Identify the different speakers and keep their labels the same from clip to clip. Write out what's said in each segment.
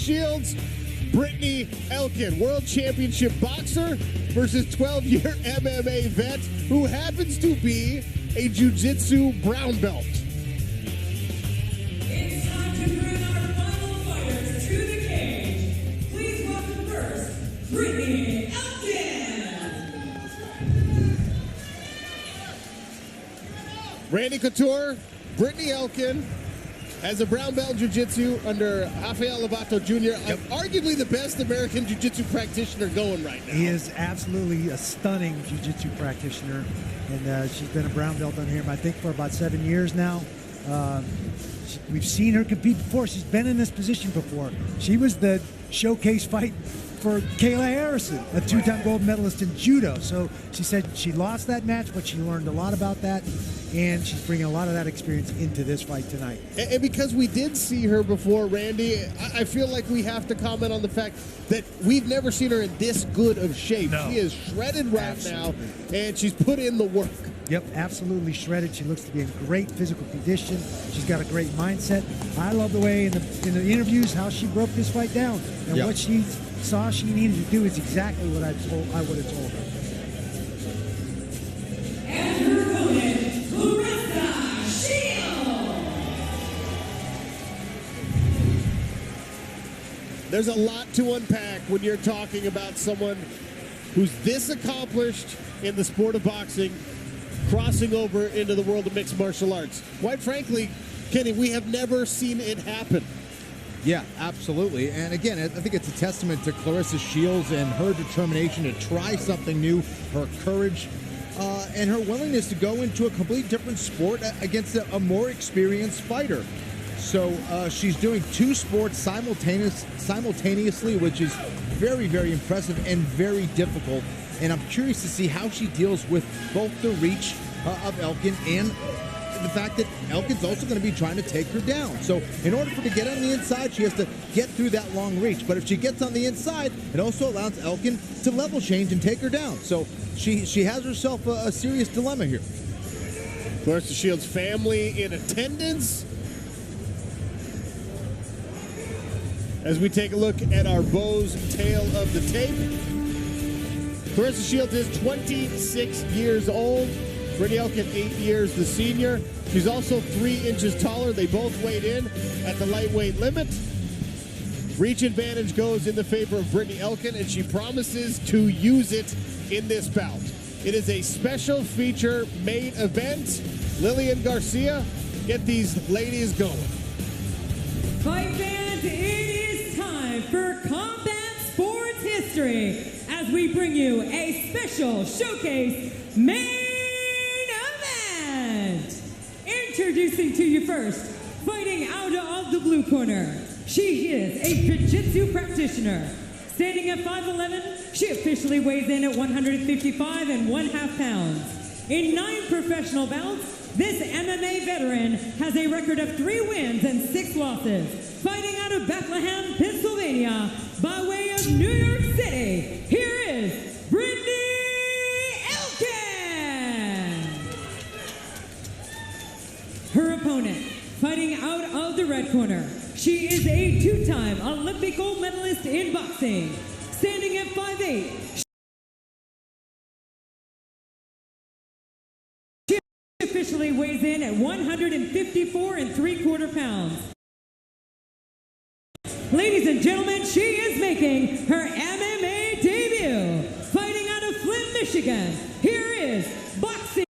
Speaker 1: Shields, Brittany Elken, World Championship boxer versus 12-year MMA vet who happens to be a jiu-jitsu brown belt.
Speaker 2: It's time to bring our final fighters to the cage. Please welcome first, Brittany Elken.
Speaker 1: Randy Couture, Brittany Elken, as a brown belt jiu-jitsu under Rafael Lovato Jr., arguably the best American jiu-jitsu practitioner going right now.
Speaker 3: He is absolutely a stunning jiu-jitsu practitioner, and she's been a brown belt on him, I think, for about 7 years now. We've seen her compete before. She's been in this position before. She was the showcase fight for Kayla Harrison, a two-time gold medalist in judo. So she said she lost that match, but she learned a lot about that, and she's bringing a lot of that experience into this fight tonight.
Speaker 1: And because we did see her before, Randy, I feel like we have to comment on the fact that we've never seen her in this good of shape.
Speaker 3: No.
Speaker 1: She is shredded right now, and she's put in the work.
Speaker 3: Yep, absolutely shredded. She looks to be in great physical condition. She's got a great mindset. I love the way in the interviews how she broke this fight down, and what she saw she needed to do is exactly what I would have told her.
Speaker 2: And her opponent, Clarissa Shields.
Speaker 1: There's a lot to unpack when you're talking about someone who's this accomplished in the sport of boxing, crossing over into the world of mixed martial arts. Quite frankly, Kenny, we have never seen it happen.
Speaker 4: Yeah, absolutely. And again, I think it's a testament to Clarissa Shields and her determination to try something new, her courage, and her willingness to go into a completely different sport against a more experienced fighter. So she's doing two sports simultaneously, which is very, very impressive and very difficult. And I'm curious to see how she deals with both the reach of Elken and the fact that Elken's also going to be trying to take her down. So in order for her to get on the inside, she has to get through that long reach. But if she gets on the inside, it also allows Elken to level change and take her down. So she has herself a serious dilemma here.
Speaker 1: Clarissa Shields' family in attendance as we take a look at our Bo's tale of the tape. Clarissa Shields is 26 years old. Brittany Elken, 8 years the senior. She's also 3 inches taller. They both weighed in at the lightweight limit. Reach advantage goes in the favor of Brittany Elken, and she promises to use it in this bout. It is a special feature main event. Lillian Garcia, get these ladies going.
Speaker 2: Fight fans, it is time for Combat Sports History as we bring you a special showcase main event. Introducing to you first, fighting out of the blue corner. She is a jiu-jitsu practitioner. Standing at 5'11", she officially weighs in at 155 1/2 pounds. In 9 professional bouts, this MMA veteran has a record of 3 wins and 6 losses. Fighting out of Bethlehem, Pennsylvania, by way of New York City, here is Brittany Elken. Her opponent, fighting out of the red corner. She is a 2-time Olympic gold medalist in boxing. Standing at 5'8", she officially weighs in at 154 3/4 pounds. Ladies and gentlemen, she is making her MMA debut. Fighting out of Flint, Michigan, here is boxing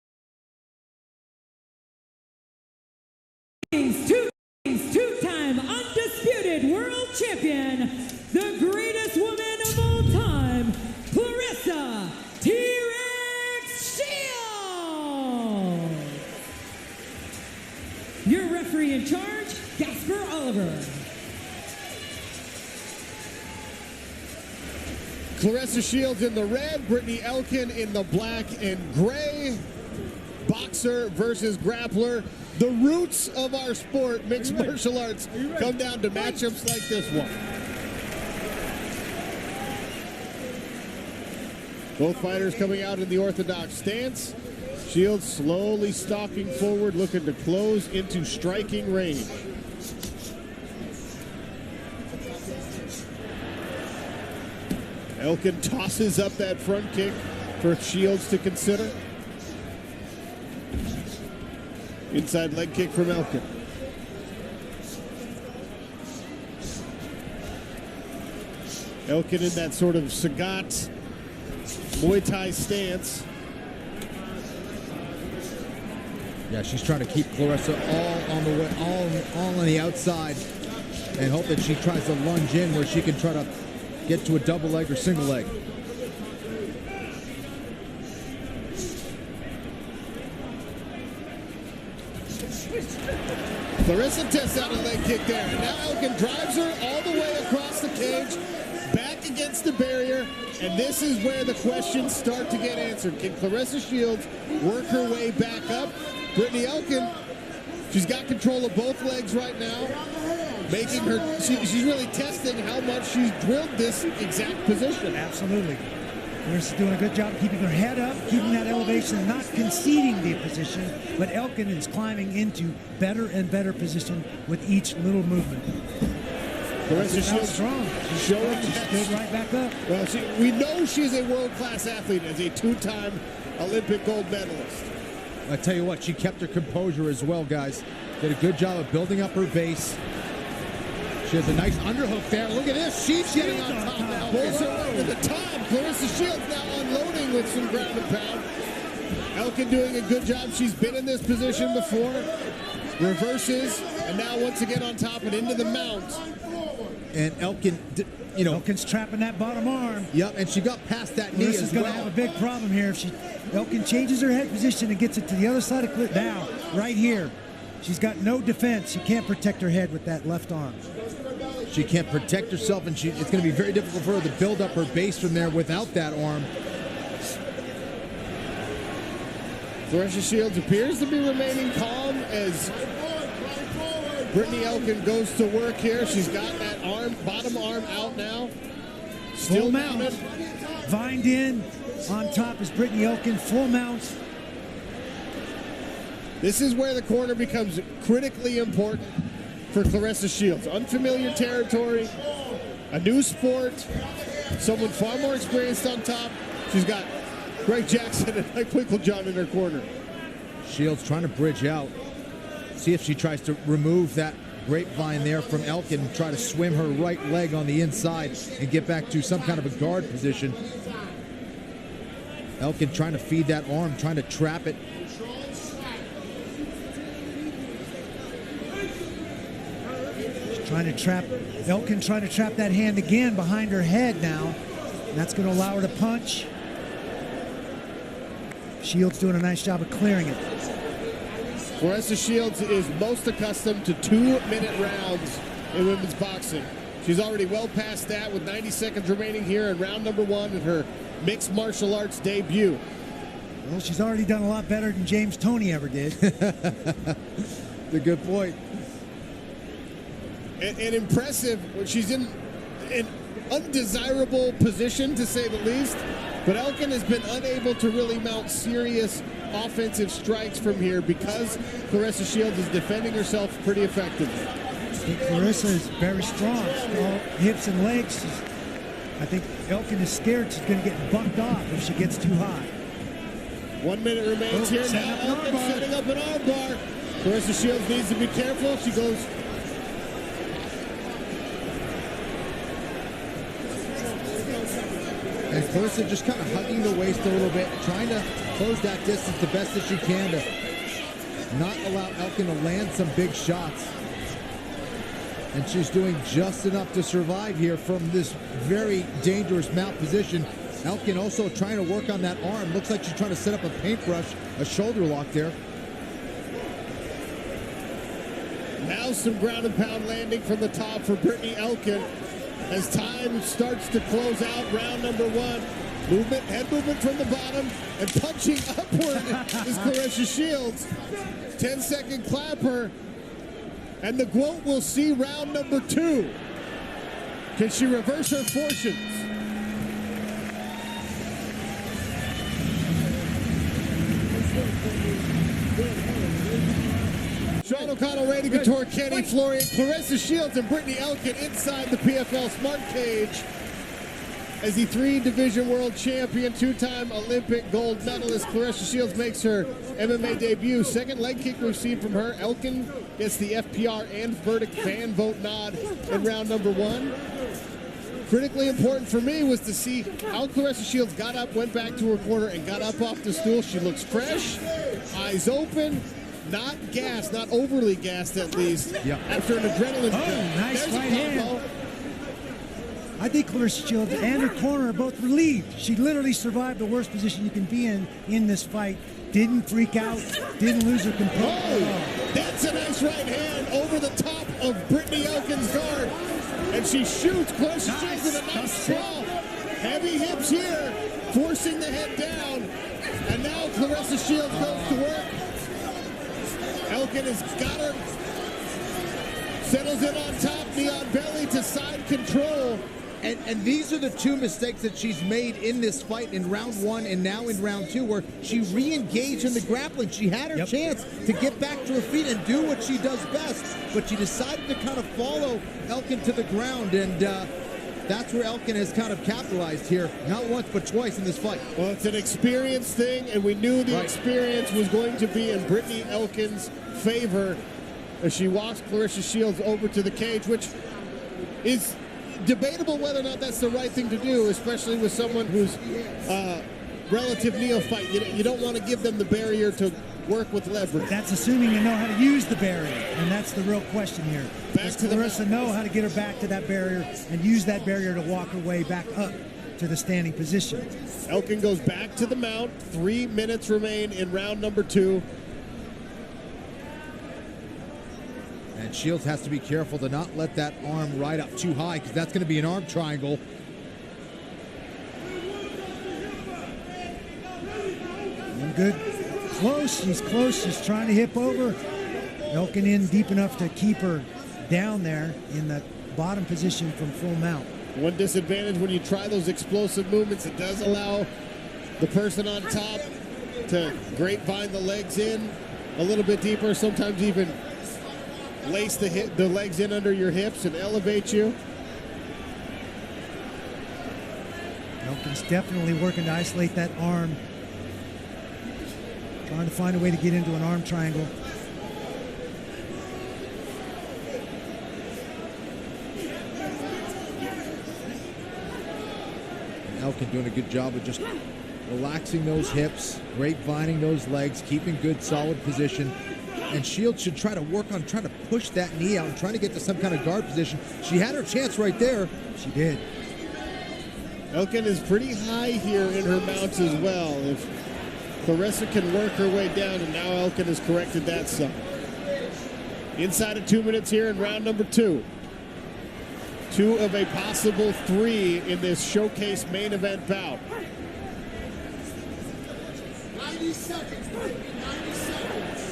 Speaker 2: two-time undisputed world champion, the greatest woman of all time, Clarissa T-Rex Shields. Your referee in charge, Gasper Oliver.
Speaker 1: Clarissa Shields in the red, Brittany Elken in the black and gray. Boxer versus grappler. The roots of our sport, mixed martial arts, come down to matchups like this one. Both fighters coming out in the orthodox stance. Shields slowly stalking forward, looking to close into striking range. Eliken tosses up that front kick for Shields to consider. Inside leg kick from Eliken. Eliken in that sort of Sagat Muay Thai stance.
Speaker 4: Yeah, she's trying to keep Clarissa all on the way, all on the outside, and hope that she tries to lunge in where she can try to get to a double leg or single leg.
Speaker 1: Clarissa tests out a leg kick there. And now Eliken drives her all the way across the cage, back against the barrier. And this is where the questions start to get answered. Can Clarissa Shields work her way back up? Brittany Eliken, she's got control of both legs right now, making her, she's really testing how much she's drilled this exact position.
Speaker 3: Absolutely. Clarissa's doing a good job keeping her head up, keeping that elevation, not conceding the position, but Eliken is climbing into better and better position with each little movement.
Speaker 1: Clarissa Shields
Speaker 3: strong. She's
Speaker 1: showing
Speaker 3: she stood right back up.
Speaker 1: Well, we know she's a world-class athlete as a two-time Olympic gold medalist.
Speaker 4: I tell you what, she kept her composure as well, guys. Did a good job of building up her base. She has a nice underhook there. Look at this. She's getting on top now.
Speaker 1: Pulls her up to the top. Clarissa Shields now unloading with some ground and pound. Eliken doing a good job. She's been in this position before. Reverses, and now once again on top and into the mount.
Speaker 4: And Eliken, you know.
Speaker 3: Eliken's trapping that bottom arm.
Speaker 4: Yep, and she got past that knee
Speaker 3: Clarissa's
Speaker 4: as well.
Speaker 3: going to have a big problem here if Eliken changes her head position and gets it to the other side of Clarissa. Now, right here. She's got no defense. She can't protect her head with that left arm.
Speaker 4: She can't protect herself, and it's going to be very difficult for her to build up her base from there without that arm.
Speaker 1: Clarissa Shields appears to be remaining calm as Brittany Eliken goes to work here. She's got that arm, bottom arm out now. Still mounted.
Speaker 3: Vined in. On top is Brittany Eliken, full mount.
Speaker 1: This is where the corner becomes critically important for Clarissa Shields. Unfamiliar territory, a new sport, someone far more experienced on top. She's got Greg Jackson and Mike Winklejohn in her corner.
Speaker 4: Shields trying to bridge out. See if she tries to remove that grapevine there from Eliken and try to swim her right leg on the inside and get back to some kind of a guard position. Eliken trying to feed that arm, trying to trap it.
Speaker 3: Trying to trap, Eliken trying to trap that hand again behind her head now. And that's going to allow her to punch. Shields doing a nice job of clearing it.
Speaker 1: Clarissa Shields is most accustomed to 2-minute rounds in women's boxing. She's already well past that with 90 seconds remaining here in round number 1 in her mixed martial arts debut.
Speaker 3: Well, she's already done a lot better than James Toney ever did.
Speaker 4: That's a good point.
Speaker 1: And impressive. She's in an undesirable position, to say the least. But Eliken has been unable to really mount serious offensive strikes from here because Clarissa Shields is defending herself pretty effectively.
Speaker 3: I think Clarissa is very strong. All hips and legs. I think Eliken is scared she's going to get bumped off if she gets too high.
Speaker 1: 1 minute remains here. Now Eliken setting up an arm bar. Clarissa Shields needs to be careful. She goes...
Speaker 4: And Clarissa just kind of hugging the waist a little bit, trying to close that distance the best that she can to not allow Eliken to land some big shots. And she's doing just enough to survive here from this very dangerous mount position. Eliken also trying to work on that arm. Looks like she's trying to set up a paintbrush, a shoulder lock there.
Speaker 1: Now some ground and pound landing from the top for Brittany Eliken. As time starts to close out round number 1. Movement, head movement from the bottom, and punching upward is Clarissa Shields. 10-second clapper, and the quote will see round number 2. Can she reverse her fortunes? Sean O'Connell, Randy Couture, Kenny Florian, Clarissa Shields, and Brittany Eliken inside the PFL Smart Cage. As the 3-division world champion, 2-time Olympic gold medalist, Clarissa Shields makes her MMA debut. Second leg kick we've seen from her. Eliken gets the FPR and verdict fan vote nod in round number 1. Critically important for me was to see how Clarissa Shields got up, went back to her corner, and got up off the stool. She looks fresh, eyes open, not gassed, not overly gassed at least, after an adrenaline.
Speaker 3: Oh, nice right hand. I think Clarissa Shields and her corner are both relieved. She literally survived the worst position you can be in this fight. Didn't freak out, didn't lose her composure.
Speaker 1: Oh, that's a nice right hand over the top of Brittany Eliken's guard. And she shoots Clarissa Shields with a nice sprawl. Heavy hips here, forcing the head down. And now Clarissa Shields goes to work. Eliken has got her. Settles in on top, knee on belly to side control.
Speaker 4: And these are the 2 mistakes that she's made in this fight in round 1 and now in round 2, where she re-engaged in the grappling. She had her chance to get back to her feet and do what she does best, but she decided to kind of follow Eliken to the ground, and that's where Eliken has kind of capitalized here, not once but twice in this fight.
Speaker 1: Well, it's an experience thing, and we knew the experience was going to be in Brittany Eliken's favor as she walks Clarissa Shields over to the cage, which is debatable whether or not that's the right thing to do, especially with someone who's relative neophyte. You don't want to give them the barrier to work with leverage.
Speaker 3: That's assuming you know how to use the barrier, and that's the real question here.
Speaker 1: Does
Speaker 3: Clarissa know how to get her back to that barrier and use that barrier to walk her way back up to the standing position?
Speaker 1: Eliken goes back to the mount. 3 minutes remain in round number 2.
Speaker 4: And Shields has to be careful to not let that arm ride up too high, because that's going to be an arm triangle.
Speaker 3: Good. Close. She's close. She's trying to hip over. Eliken in deep enough to keep her down there in the bottom position from full mount.
Speaker 1: One disadvantage when you try those explosive movements, it does allow the person on top to grapevine the legs in a little bit deeper, sometimes even lace the legs in under your hips and elevate you.
Speaker 3: Eliken's definitely working to isolate that arm. Trying to find a way to get into an arm triangle.
Speaker 4: Eliken doing a good job of just relaxing those hips, grapevining those legs, keeping good solid position. And Shields should try to work on trying to push that knee out and trying to get to some kind of guard position. She had her chance right there.
Speaker 3: She did.
Speaker 1: Eliken is pretty high here in her mounts as well. If Clarissa can work her way down, and now Eliken has corrected that some. Inside of 2 minutes here in round number 2. 2 of a possible 3 in this showcase main event bout.
Speaker 4: 90 seconds, 90 seconds.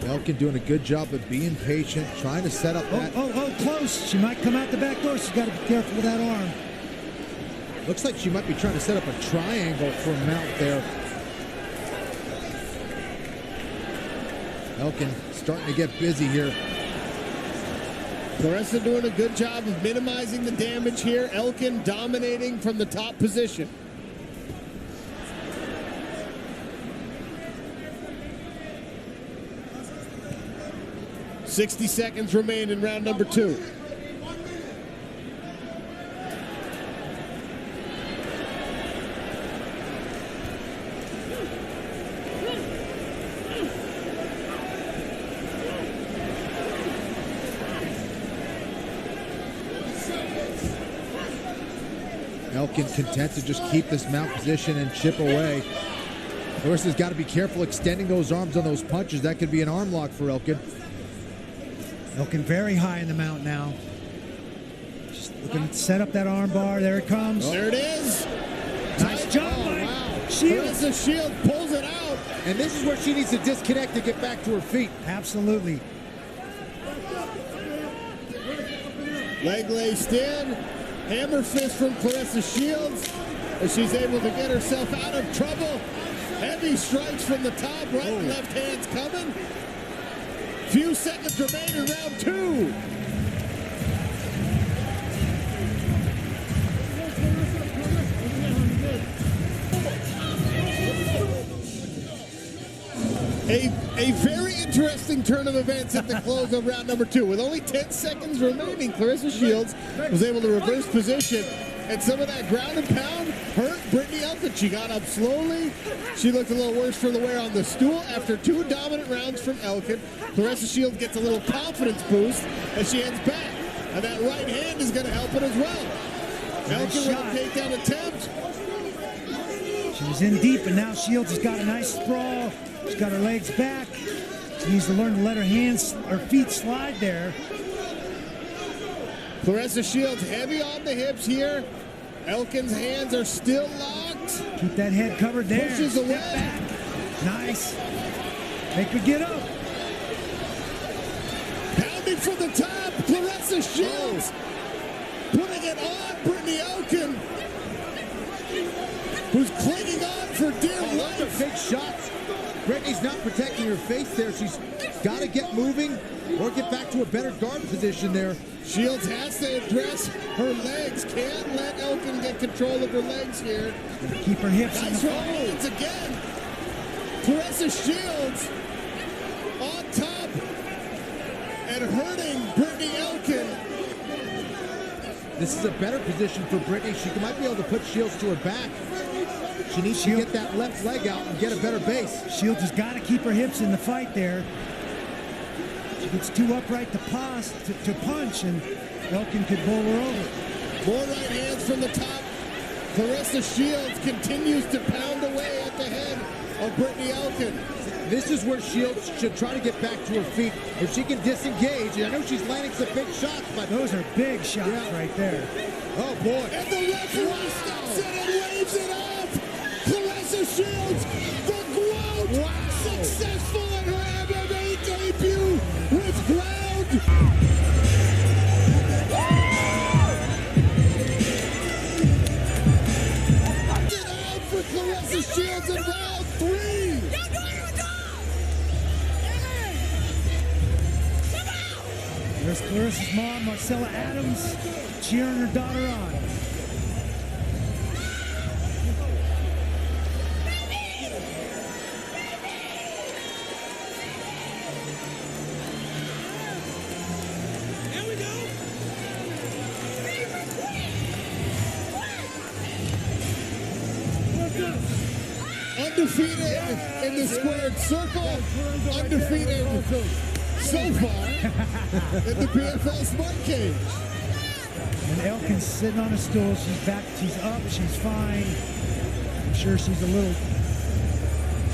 Speaker 4: Eliken doing a good job of being patient, trying to set up that.
Speaker 3: Oh, close. She might come out the back door. She's got to be careful with that arm.
Speaker 4: Looks like she might be trying to set up a triangle for a mount there. Eliken starting to get busy here.
Speaker 1: Clarissa doing a good job of minimizing the damage here. Eliken dominating from the top position. "60 seconds remain in round number 2.
Speaker 4: Eliken content to just keep this mount position and chip away. Clarissa's got to be careful extending those arms on those punches. That could be an arm lock for Eliken.
Speaker 3: Eliken very high in the mount now. Just looking to set up that arm bar. There it comes.
Speaker 1: Oh, there it is.
Speaker 3: Nice job by Shields.
Speaker 1: Clarissa Shields pulls it out.
Speaker 4: And this is where she needs to disconnect to get back to her feet.
Speaker 3: Absolutely.
Speaker 1: Leg laced in. Hammer fist from Clarissa Shields as she's able to get herself out of trouble. Heavy strikes from the top, right and left hands coming. Few seconds remain in round 2. exciting turn of events at the close of round number 2. With only 10 seconds remaining, Clarissa Shields was able to reverse position, and some of that ground and pound hurt Brittany Elkin. She got up slowly. She looked a little worse for the wear on the stool. After 2 dominant rounds from Elkin, Clarissa Shields gets a little confidence boost as she heads back. And that right hand is going to help it as well. Elkin with a takedown attempt.
Speaker 3: She was in deep, and now Shields has got a nice sprawl. She's got her legs back. She needs to learn to let her feet slide there.
Speaker 1: Clarissa Shields heavy on the hips here. Elkin's hands are still locked.
Speaker 3: Keep that head covered there.
Speaker 1: Pushes
Speaker 3: Step
Speaker 1: away.
Speaker 3: back. Nice. Make her get up.
Speaker 1: Pounding from the top. Clarissa Shields putting it on Brittany Elkin, who's clinging on for dear life.
Speaker 4: Those are big shots. Brittany's not protecting her face there. She's got to get moving or get back to a better guard position there.
Speaker 1: Shields has to address her legs. Can't let Elkin get control of her legs here.
Speaker 3: Keep her hips in
Speaker 1: Nice
Speaker 3: the
Speaker 1: right hands again. Clarissa Shields on top and hurting Brittany Elkin.
Speaker 4: This is a better position for Brittany. She might be able to put Shields to her back. She needs to get that left leg out and get a better base.
Speaker 3: Shields has got to keep her hips in the fight there. She gets too upright to punch, and Elkin could bowl her over.
Speaker 1: More right hands from the top. Clarissa Shields continues to pound away at the head of Brittany Elkin.
Speaker 4: This is where Shields should try to get back to her feet. If she can disengage, I know she's landing some big shots, but
Speaker 3: those are big shots right there.
Speaker 4: Oh boy.
Speaker 1: And the referee steps in and waves it off. Clarissa Shields, the GOAT, successful in her MMA debut with ground. Get out for Clarissa Shields in round 3.
Speaker 3: There's Clarissa's mom, Marcella Adams, cheering her daughter on.
Speaker 1: Undefeated in the squared circle, undefeated so far in the PFL Smart Cage.
Speaker 3: And Elkin's sitting on a stool. She's back. She's up. She's fine. I'm sure she's a little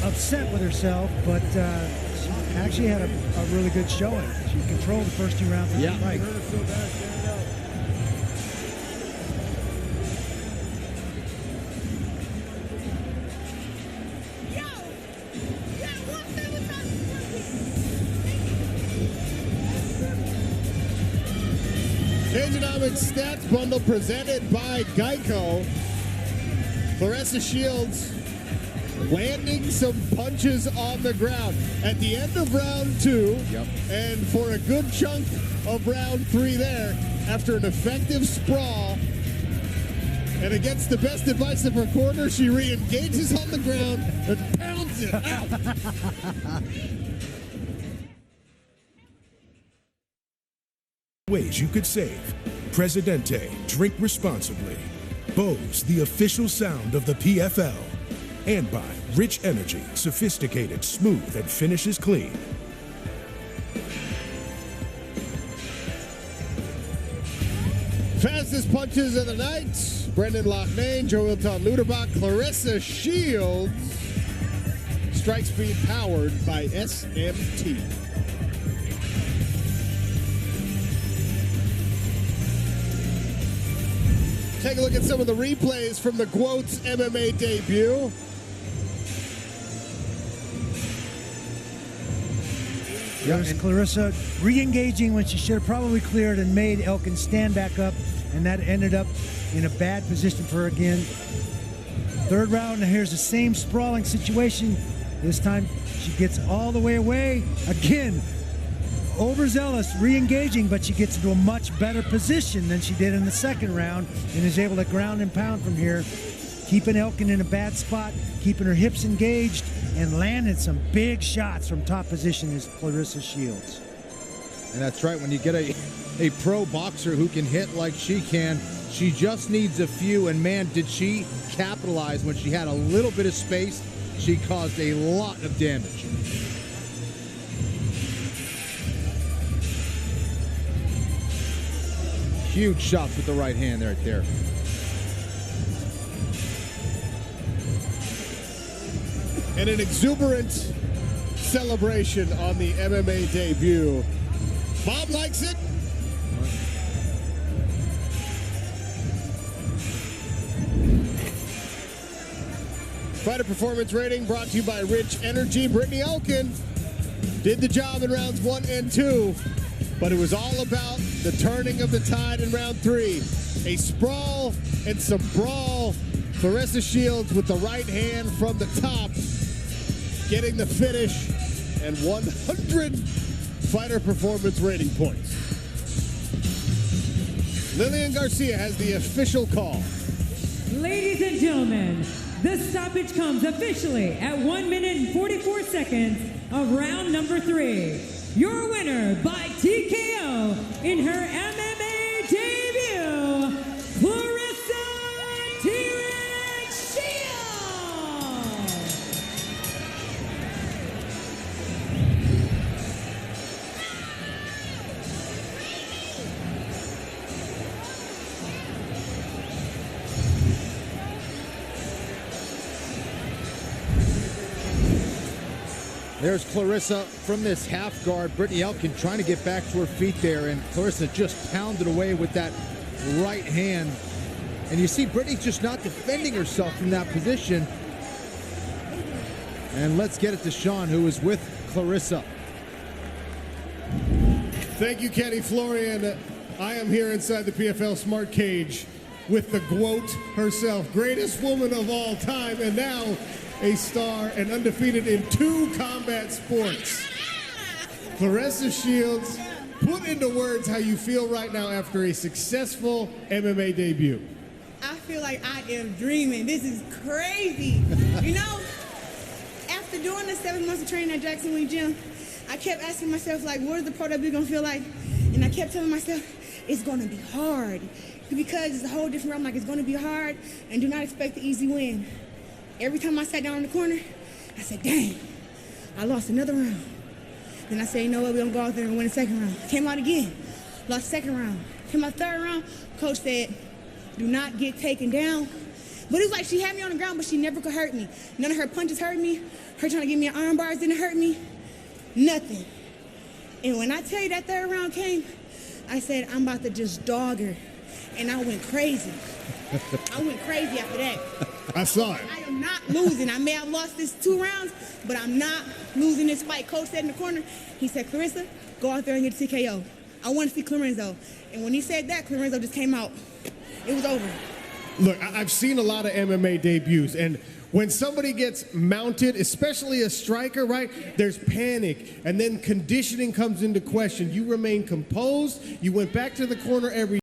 Speaker 3: upset with herself, but she actually had a really good showing. She controlled the first 2 rounds of the fight.
Speaker 1: Cageonomics Stats Bundle presented by Geico. Clarissa Shields landing some punches on the ground at the end of round 2, and for a good chunk of round 3 there, after an effective sprawl, and against the best advice of her corner, she re-engages on the ground and pounds it out.
Speaker 5: Ways you could save. Presidente, drink responsibly. Bose, the official sound of the PFL. And by Rich Energy, sophisticated, smooth, and finishes clean.
Speaker 1: Fastest punches of the night. Brendan Loughnane, Joelton Luderbach, Clarissa Shields. Strike Speed powered by SMT. Take a look at some of the replays from the GOAT's MMA debut.
Speaker 3: There's Clarissa re-engaging when she should have probably cleared and made Elkin stand back up, and that ended up in a bad position for her again. 3rd round, and here's the same sprawling situation. This time she gets all the way away. Again, overzealous, re-engaging, but she gets into a much better position than she did in the 2nd round and is able to ground and pound from here. keeping Eliken in a bad spot, keeping her hips engaged, and landing some big shots from top position is Clarissa Shields.
Speaker 4: And that's right, when you get a pro boxer who can hit like she can, she just needs a few, and man, did she capitalize when she had a little bit of space. She caused a lot of damage. Huge shots with the right hand right there.
Speaker 1: And an exuberant celebration on the MMA debut. Bob likes it. Fighter performance rating brought to you by Rich Energy. Brittany Eliken did the job in rounds 1 and 2, but it was all about the turning of the tide in round 3. A sprawl and some brawl. Clarissa Shields with the right hand from the top, getting the finish and 100 fighter performance rating points. Lillian Garcia has the official call.
Speaker 2: Ladies and gentlemen, the stoppage comes officially at 1 minute and 44 seconds of round number 3. Your winner by TKO in her MMA debut, Clarissa T-Rex Shields.
Speaker 4: There's Clarissa from this half guard. Brittany Eliken trying to get back to her feet there, and Clarissa just pounded away with that right hand. And you see Brittany's just not defending herself from that position. And let's get it to Sean, who is with Clarissa.
Speaker 1: Thank you, Kenny Florian. I am here inside the PFL Smart Cage with the GWOAT herself, greatest woman of all time, and now a star and undefeated in 2 combat sports. Clarissa Shields, put into words how you feel right now after a successful MMA debut.
Speaker 6: I feel like I am dreaming. This is crazy. You know, after doing the 7 months of training at Jackson Wing Gym, I kept asking myself, like, what is the pro debut gonna feel like? And I kept telling myself, it's gonna be hard. Because it's a whole different realm, like it's gonna be hard, and do not expect the easy win. Every time I sat down in the corner, I said, dang, I lost another round. Then I said, you know what, we're gonna go out there and win the second round. Came out again, lost the second round. Came out third round, coach said, do not get taken down. But it was like she had me on the ground, but she never could hurt me. None of her punches hurt me. Her trying to give me an arm bars didn't hurt me. Nothing. And when I tell you that third round came, I said, I'm about to just dog her. And I went crazy. I went crazy after that.
Speaker 1: I saw it.
Speaker 6: I am not losing. I may have lost this 2 rounds, but I'm not losing this fight. Coach said in the corner, he said, Clarissa, go out there and get a TKO. I want to see Clarenzo. And when he said that, Clarenzo just came out. It was over.
Speaker 1: Look, I've seen a lot of MMA debuts, and when somebody gets mounted, especially a striker, right, there's panic, and then conditioning comes into question. You remain composed. You went back to the corner every